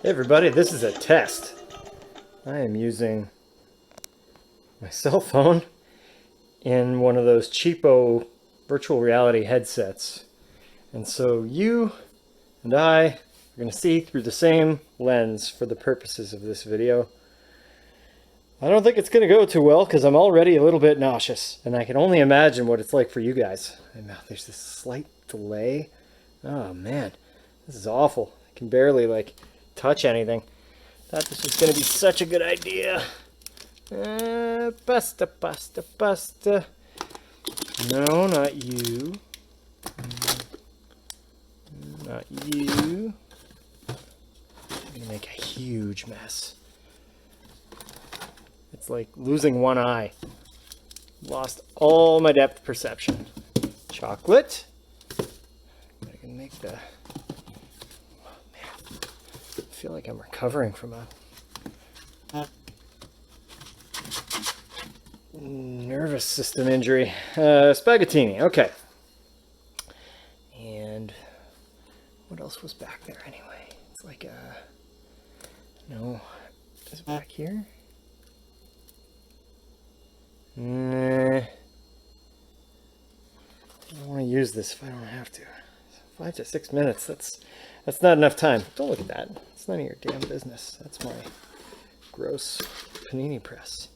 Hey everybody, this is a test. I am using my cell phone in one of those cheapo virtual reality headsets. And so you and I are going to see through the same lens for the purposes of this video. I don't think it's going to go too well because I'm already a little bit nauseous, and I can only imagine what it's like for you guys. And now there's this slight delay. Oh man, this is awful. I can barely touch anything. Thought this was going to be such a good idea. Pasta. No, not you. Not you. I'm going to make a huge mess. It's like losing one eye. Lost all my depth perception. Chocolate. I can make the... I feel like I'm recovering from a nervous system injury. Spaghettini, okay. And what else was back there anyway? It's like no, is it back here? Nah. I don't want to use this if I don't have to. 5 to 6 minutes, that's not enough time. Don't look at that. It's none of your damn business. That's my gross panini press.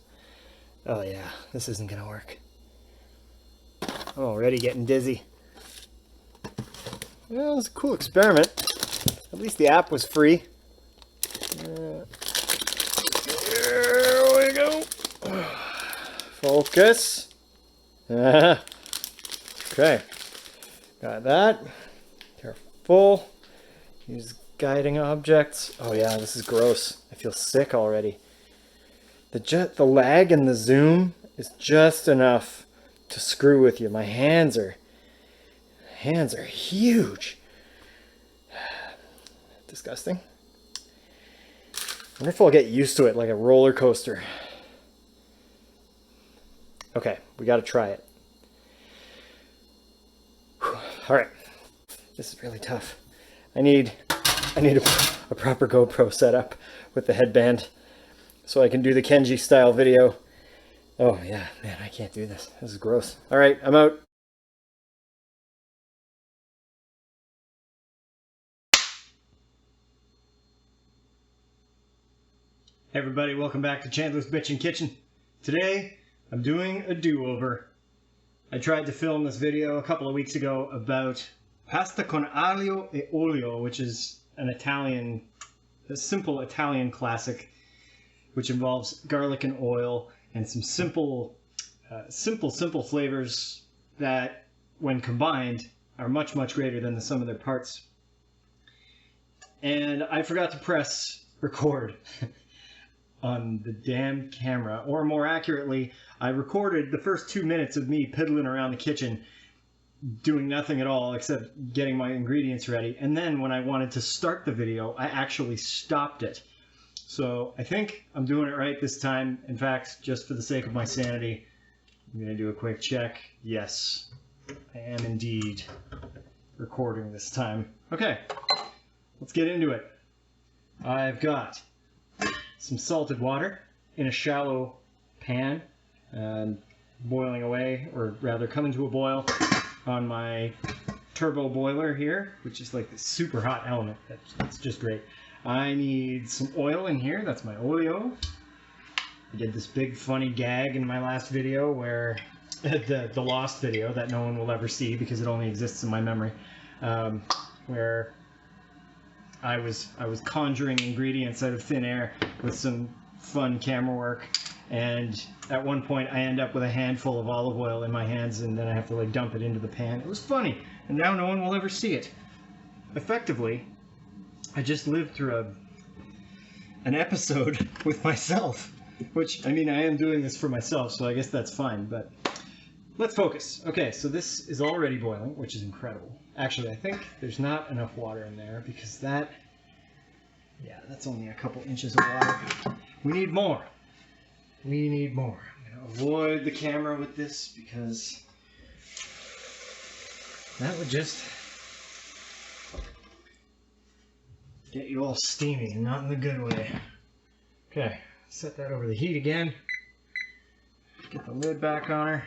Oh yeah, this isn't gonna work. I'm already getting dizzy. Well, it was a cool experiment. At least the app was free. There we go. Focus. Okay, got that. Careful. Use guiding objects. Oh yeah, this is gross. I feel sick already. The lag and the zoom is just enough to screw with you. My hands are huge. Disgusting. I wonder if I'll get used to it like a roller coaster. Okay, we got to try it. All right, this is really tough. I need a proper GoPro setup with the headband so I can do the Kenji style video. Oh yeah, man, I can't do this. This is gross. All right, I'm out. Hey everybody, welcome back to Chandler's Bitchin' Kitchen. Today, I'm doing a do-over. I tried to film this video a couple of weeks ago about pasta con aglio e olio, which is a simple Italian classic, which involves garlic and oil and some simple flavors that, when combined, are much greater than the sum of their parts. And I forgot to press record on the damn camera, or more accurately, I recorded the first 2 minutes of me piddling around the kitchen doing nothing at all except getting my ingredients ready, and then when I wanted to start the video, I actually stopped it. So I think I'm doing it right this time. In fact, just for the sake of my sanity, I'm going to do a quick check. Yes, I am indeed recording this time. Okay, let's get into it. I've got some salted water in a shallow pan, boiling away, or rather coming to a boil on my turbo boiler here, which is like this super hot element. That's just great. I need some oil in here. That's my Olio. I did this big funny gag in my last video where the lost video that no one will ever see because it only exists in my memory, where I was conjuring ingredients out of thin air with some fun camera work, and at one point I end up with a handful of olive oil in my hands, and then I have to dump it into the pan. It was funny, and now no one will ever see it. Effectively, I just lived through an episode with myself, which, I mean, I am doing this for myself, so I guess that's fine, but let's focus. Okay, so this is already boiling, which is incredible. Actually, I think there's not enough water in there because that's only a couple inches of water. We need more. I'm going to avoid the camera with this because that would just get you all steamy and not in the good way. Okay, set that over the heat again. Get the lid back on her.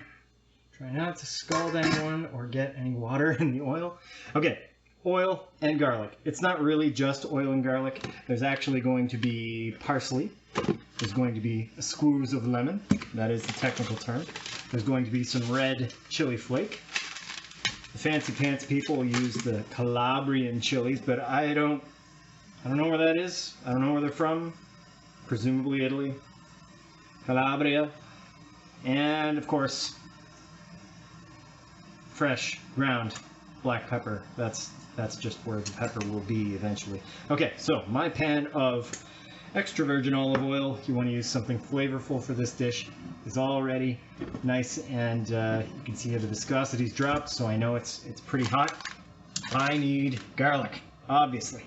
Try not to scald anyone or get any water in the oil. Okay, oil and garlic. It's not really just oil and garlic. There's actually going to be parsley. There's going to be a squeeze of lemon. That is the technical term. There's going to be some red chili flake. The fancy pants people will use the Calabrian chilies, but I don't know where that is. I don't know where they're from. Presumably Italy. Calabria. And of course, fresh ground black pepper. That's just where the pepper will be eventually. Okay, so my pan of extra virgin olive oil, if you want to use something flavorful for this dish, is already nice, and you can see how the viscosity's dropped, so I know it's pretty hot. I need garlic, obviously.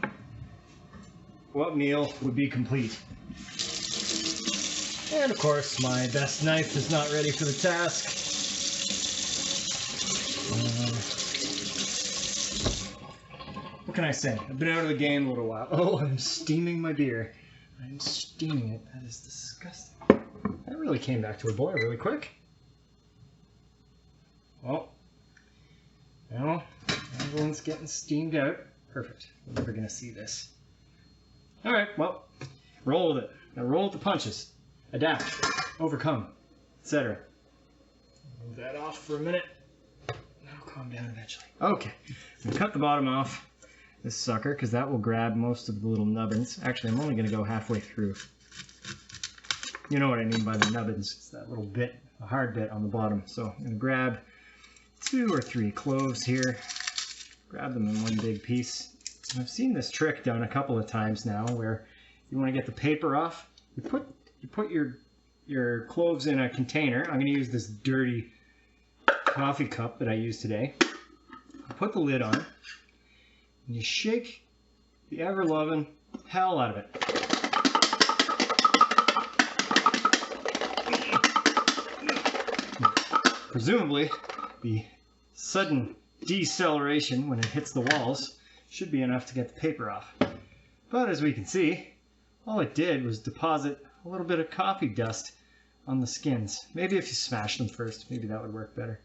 What meal would be complete? And of course, my best knife is not ready for the task. What can I say? I've been out of the game a little while. Oh, I'm steaming my beer. I'm steaming it. That is disgusting. That really came back to a boil really quick. Well, now everyone's getting steamed out. Perfect. We're never going to see this. All right, well, roll with it. Now roll with the punches. Adapt, overcome, etc. Move that off for a minute. That'll calm down eventually. Okay, I'm going to cut the bottom off this sucker because that will grab most of the little nubbins. Actually, I'm only going to go halfway through. You know what I mean by the nubbins. It's that little bit, a hard bit on the bottom. So I'm going to grab 2 or 3 cloves here. Grab them in one big piece. And I've seen this trick done a couple of times now where you want to get the paper off. You put your cloves in a container. I'm going to use this dirty coffee cup that I used today. Put the lid on, and you shake the ever-loving hell out of it. Presumably, the sudden deceleration when it hits the walls should be enough to get the paper off. But as we can see, all it did was deposit a little bit of coffee dust on the skins. Maybe if you smash them first, maybe that would work better.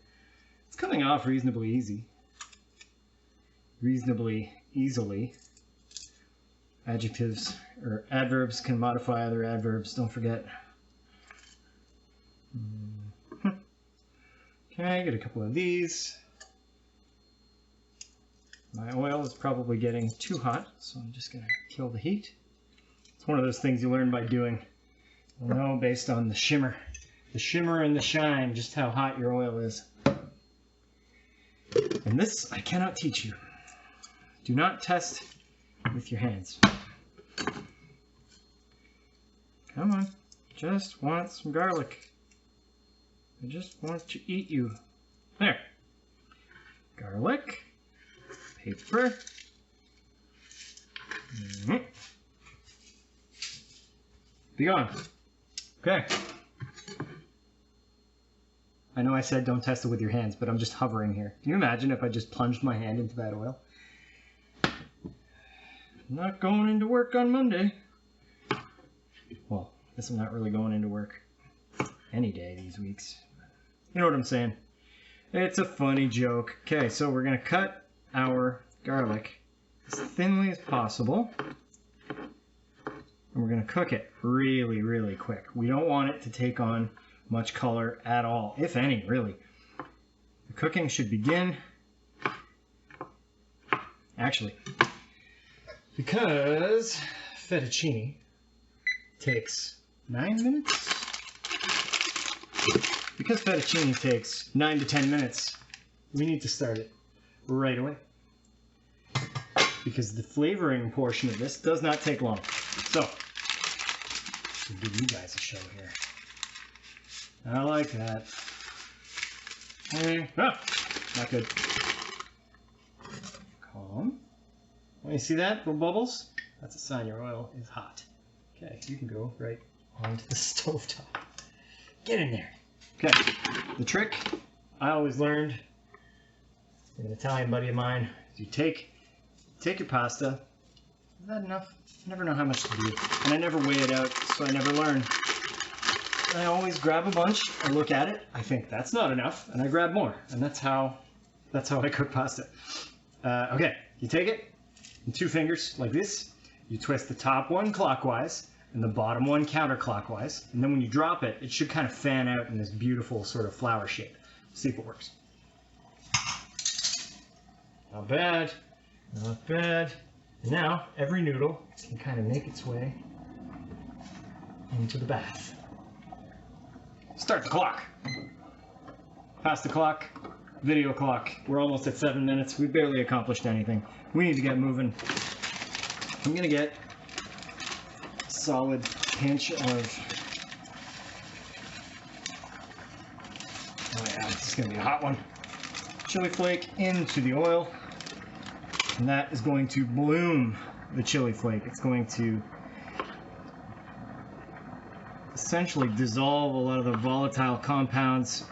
It's coming off reasonably easily. Adjectives or adverbs can modify other adverbs, don't forget. Okay, get a couple of these. My oil is probably getting too hot, so I'm just going to kill the heat. It's one of those things you learn by doing. You'll know based on the shimmer and the shine, just how hot your oil is. And this I cannot teach you. Do not test with your hands. Come on, just want some garlic. I just want to eat you. There. Garlic. Paper. Be gone. Okay. I know I said don't test it with your hands, but I'm just hovering here. Can you imagine if I just plunged my hand into that oil? I'm not going into work on Monday. Well, I guess I'm not really going into work any day these weeks. You know what I'm saying? It's a funny joke. Okay, so we're going to cut our garlic as thinly as possible. And we're going to cook it really, really quick. We don't want it to take on much color at all, if any, really. The cooking should begin, actually, because fettuccine takes 9 minutes. Because fettuccine takes 9 to 10 minutes, we need to start it right away. Because the flavoring portion of this does not take long. So, I'll give you guys a show here. I like that. Not good. Calm. When you see that, little bubbles, that's a sign your oil is hot. Okay, you can go right onto the stovetop. Get in there. Okay, the trick I always learned from an Italian buddy of mine is you take your pasta, Is that enough? I never know how much to do. And I never weigh it out, so I never learn. I always grab a bunch, I look at it, I think that's not enough, and I grab more. And that's how I cook pasta. Okay, you take it in 2 fingers like this. You twist the top one clockwise and the bottom one counterclockwise. And then when you drop it, it should kind of fan out in this beautiful sort of flower shape. See if it works. Not bad, not bad. And now every noodle can kind of make its way into the bath. Start the clock. Past the clock, video clock. We're almost at 7 minutes. We've barely accomplished anything. We need to get moving. I'm gonna get a solid pinch of, oh yeah, this is gonna be a hot one. Chili flake into the oil. And that is going to bloom the chili flake. It's going to essentially dissolve a lot of the volatile compounds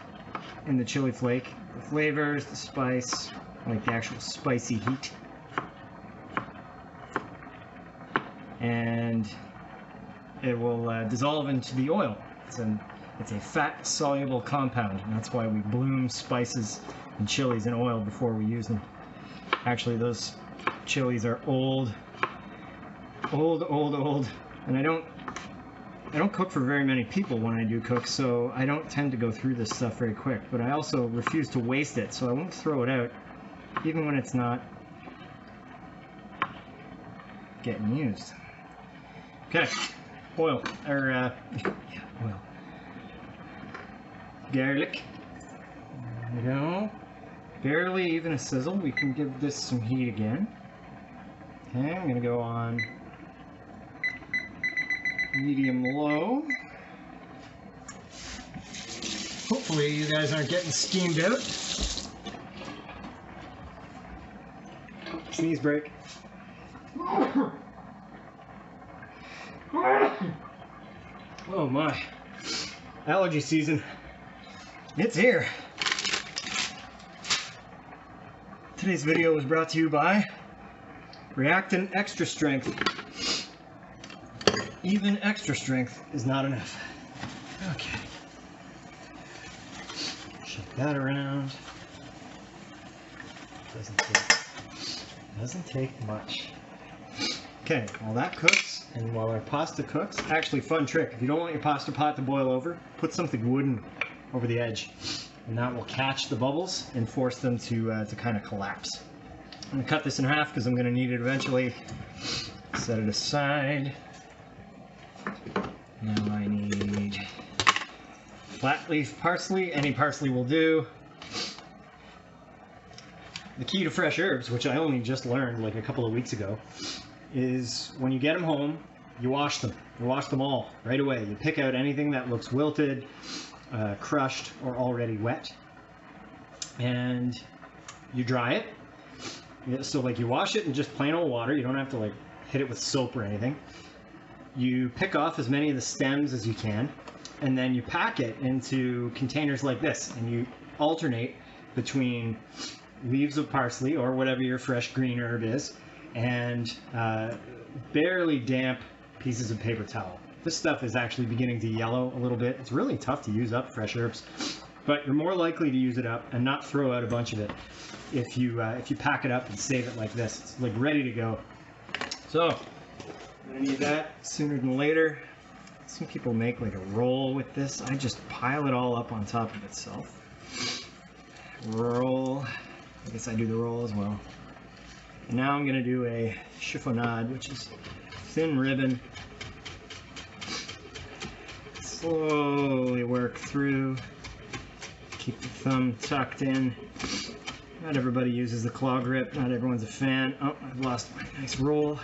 in the chili flake. The flavors, the spice, like the actual spicy heat. And it will dissolve into the oil. It's a fat-soluble compound, and that's why we bloom spices and chilies in oil before we use them. Actually, those chilies are old, and I don't cook for very many people when I do cook, so I don't tend to go through this stuff very quick, but I also refuse to waste it, so I won't throw it out, even when it's not getting used. Okay, oil, oil. Garlic, there we go. Barely even a sizzle. We can give this some heat again. Okay, I'm gonna go on medium low. Hopefully you guys aren't getting steamed out. Sneeze break. Oh my. Allergy season. It's here. Today's video was brought to you by Reactant Extra Strength. Even extra strength is not enough. Okay. Shake that around. Doesn't take much. Okay, while that cooks and while our pasta cooks, actually fun trick, if you don't want your pasta pot to boil over, put something wooden over the edge. And that will catch the bubbles and force them to kind of collapse. I'm going to cut this in half because I'm going to need it eventually. Set it aside. Now I need flat leaf parsley. Any parsley will do. The key to fresh herbs, which I only just learned like a couple of weeks ago, is when you get them home, you wash them. You wash them all right away. You pick out anything that looks wilted, crushed, or already wet, and you dry it. So like you wash it in just plain old water. You don't have to like hit it with soap or anything. You pick off as many of the stems as you can, and then you pack it into containers like this, and you alternate between leaves of parsley or whatever your fresh green herb is, and barely damp pieces of paper towel. This stuff is actually beginning to yellow a little bit. It's really tough to use up fresh herbs, but you're more likely to use it up and not throw out a bunch of it if you pack it up and save it like this. It's like ready to go. So I'm gonna need that sooner than later. Some people make like a roll with this. I just pile it all up on top of itself. Roll. I guess I do the roll as well. And now I'm gonna do a chiffonade, which is thin ribbon. Slowly work through. Keep the thumb tucked in. Not everybody uses the claw grip. Not everyone's a fan. Oh, I've lost my nice roll.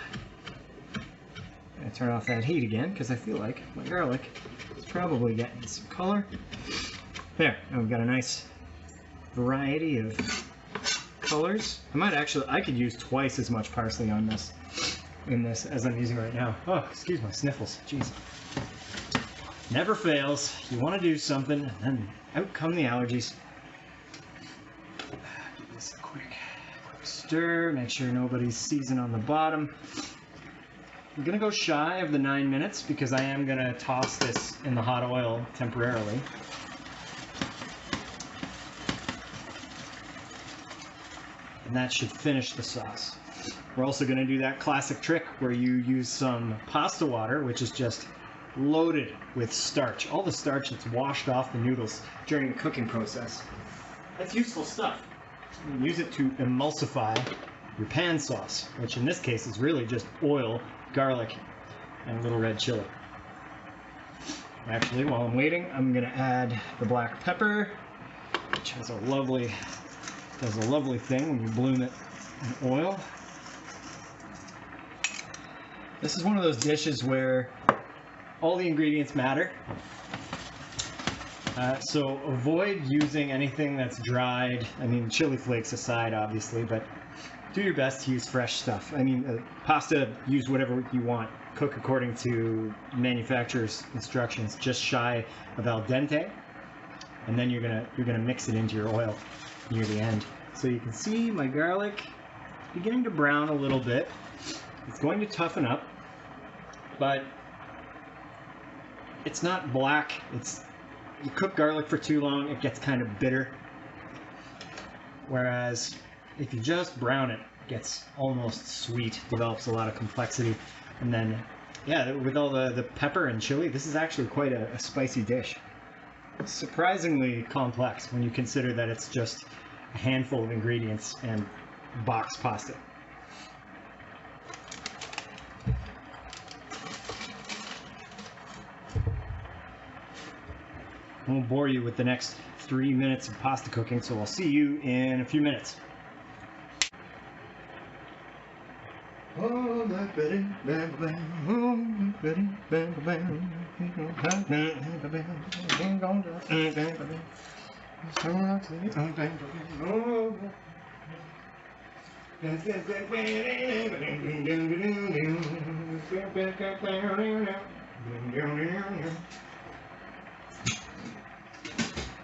I'm gonna turn off that heat again because I feel like my garlic is probably getting some color. There, now we've got a nice variety of colors. I could use twice as much parsley on this, in this, as I'm using right now. Oh, excuse my sniffles. Jeez. Never fails. You want to do something, and then out come the allergies. Give this a quick stir. Make sure nobody's seasoned on the bottom. I'm gonna go shy of the 9 minutes because I am gonna toss this in the hot oil temporarily. And that should finish the sauce. We're also gonna do that classic trick where you use some pasta water, which is just loaded with starch. All the starch that's washed off the noodles during the cooking process. That's useful stuff. You can use it to emulsify your pan sauce, which in this case is really just oil, garlic, and a little red chili. Actually, while I'm waiting, I'm gonna add the black pepper, which has a lovely, does a lovely thing when you bloom it in oil. This is one of those dishes where all the ingredients matter. So avoid using anything that's dried. I mean, chili flakes aside, obviously, but do your best to use fresh stuff. I mean, pasta, use whatever you want. Cook according to manufacturer's instructions, just shy of al dente, and then you're gonna mix it into your oil near the end. So you can see my garlic beginning to brown a little bit. It's going to toughen up, but it's not black. You cook garlic for too long, it gets kind of bitter. Whereas if you just brown it, it gets almost sweet, develops a lot of complexity. And then, yeah, with all the pepper and chili, this is actually quite a spicy dish. Surprisingly complex when you consider that it's just a handful of ingredients and box pasta. I won't bore you with the next 3 minutes of pasta cooking, so I'll see you in a few minutes. Oh, that Betty, bam, bam, oh, Betty, bam, bam,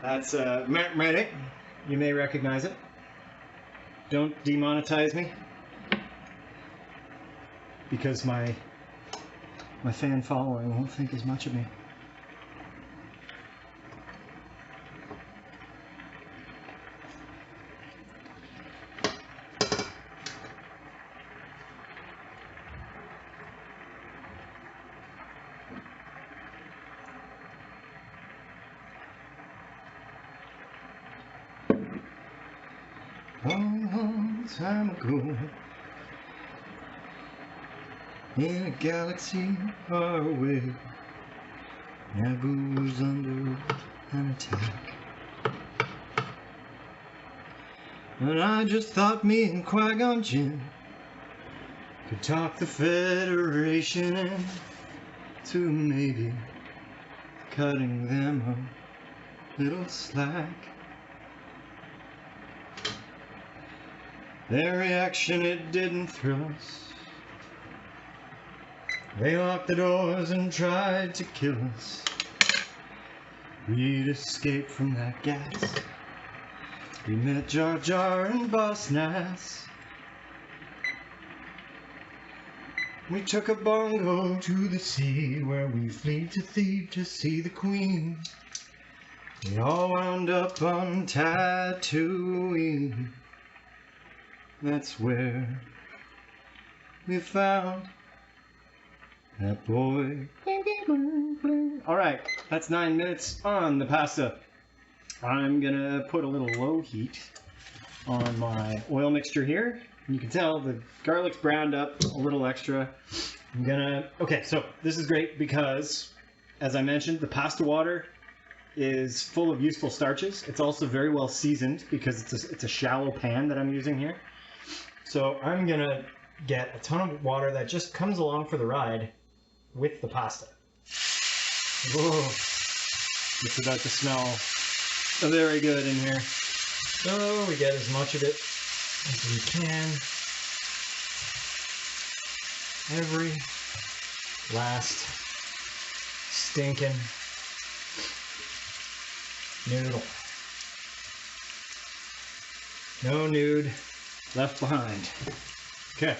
That's ready. You may recognize it. Don't demonetize me, because my fan following won't think as much of me. Long time ago, in a galaxy far away, Naboo was under an attack. And I just thought me and Qui-Gon Jinn could talk the Federation into maybe cutting them a little slack. Their reaction, it didn't thrill us. They locked the doors and tried to kill us. We'd escaped from that gas. We met Jar Jar and Boss Nass. We took a bongo to the sea, where we fleed to Thebe to see the Queen. We all wound up on Tatooine. That's where we found that boy. Alright, that's 9 minutes on the pasta. I'm gonna put a little low heat on my oil mixture here. You can tell the garlic's browned up a little extra. Okay, so this is great because, as I mentioned, the pasta water is full of useful starches. It's also very well seasoned because it's a shallow pan that I'm using here. So I'm gonna get a ton of water that just comes along for the ride with the pasta. Whoa, it's about to smell very good in here. So we get as much of it as we can. Every last stinking noodle. No nude left behind. Okay.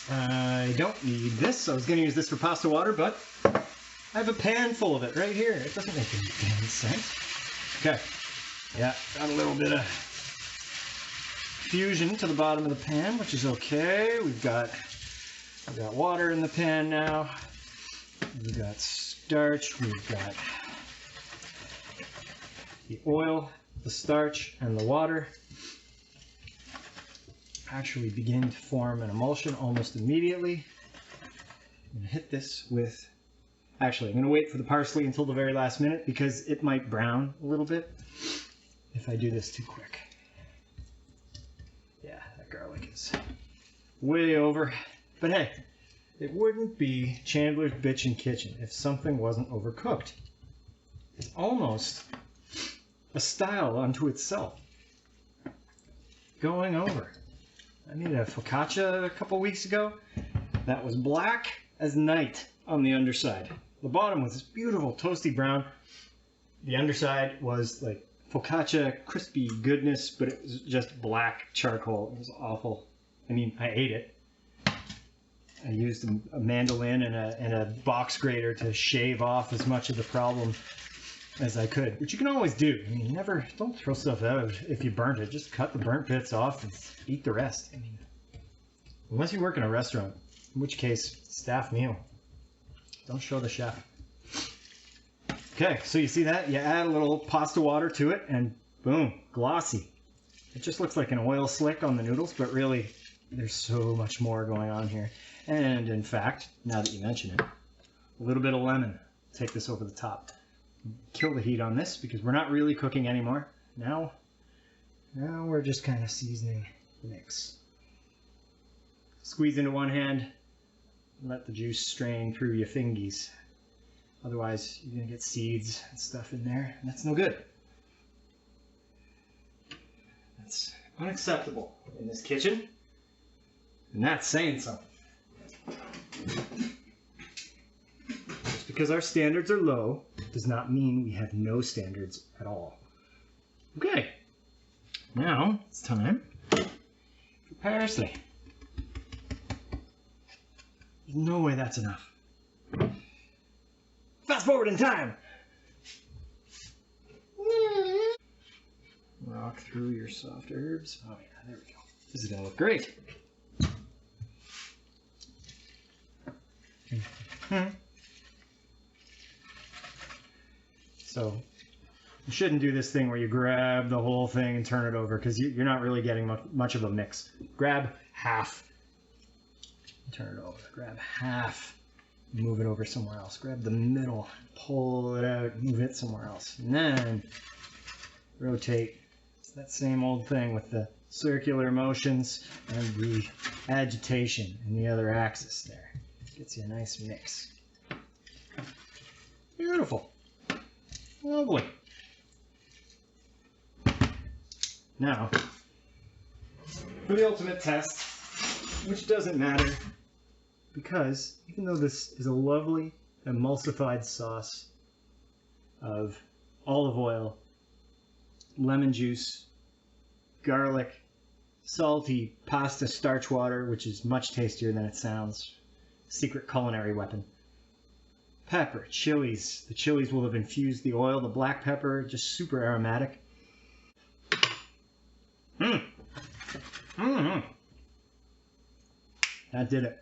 I don't need this. I was going to use this for pasta water, but I have a pan full of it right here. It doesn't make any damn sense. Okay. Yeah, got a little bit of fusion to the bottom of the pan, which is okay. We've got water in the pan now. We've got starch. We've got the oil, the starch, and the water actually begin to form an emulsion almost immediately. I'm going to hit this with... Actually, I'm going to wait for the parsley until the very last minute because it might brown a little bit if I do this too quick. Yeah, that garlic is way over. But hey, it wouldn't be Chandler's Bitchin' Kitchen if something wasn't overcooked. It's almost a style unto itself. Going over. I made a focaccia a couple weeks ago that was black as night on the underside. The bottom was this beautiful toasty brown. The underside was like focaccia crispy goodness, but it was just black charcoal. It was awful. I mean, I ate it. I used a mandolin and a box grater to shave off as much of the problem as I could, which you can always do. I mean, don't throw stuff out if you burnt it. Just cut the burnt bits off and eat the rest. I mean, unless you work in a restaurant, in which case, staff meal. Don't show the chef. Okay, so you see that? You add a little pasta water to it and boom, glossy. It just looks like an oil slick on the noodles, but really there's so much more going on here. And in fact, now that you mention it, a little bit of lemon. Take this over the top. Kill the heat on this because we're not really cooking anymore. Now we're just kind of seasoning the mix. Squeeze into one hand, let the juice strain through your fingies. Otherwise, you're gonna get seeds and stuff in there, and that's no good. That's unacceptable in this kitchen, and that's saying something. Just because our standards are low does not mean we have no standards at all. Okay, now it's time for parsley. There's no way that's enough. Fast forward in time. Rock through your soft herbs. Oh yeah, there we go. This is gonna look great. So you shouldn't do this thing where you grab the whole thing and turn it over because you're not really getting much of a mix. Grab half. Turn it over. Grab half. Move it over somewhere else. Grab the middle. Pull it out. Move it somewhere else. And then rotate. It's that same old thing with the circular motions and the agitation in the other axis there. Gets you a nice mix. Beautiful. Lovely. Now, for the ultimate test, which doesn't matter, because even though this is a lovely emulsified sauce of olive oil, lemon juice, garlic, salty pasta starch water, which is much tastier than it sounds, secret culinary weapon, pepper, chilies. The chilies will have infused the oil, the black pepper, just super aromatic. That did it.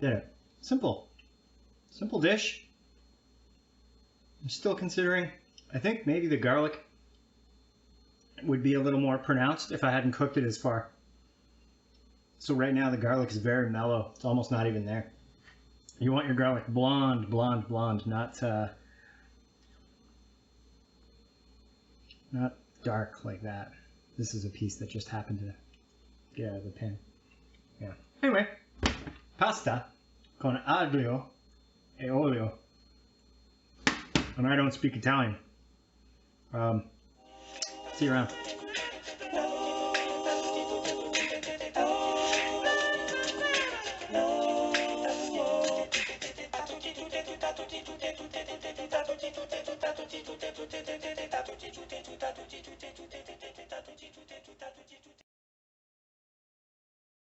Did it. Simple. Simple dish. I'm still considering, I think maybe the garlic would be a little more pronounced if I hadn't cooked it as far. So right now the garlic is very mellow. It's almost not even there. You want your garlic blonde, blonde, blonde, not dark like that. This is a piece that just happened to get out of the pan. Yeah. Anyway, pasta con aglio e olio. And I don't speak Italian. See you around.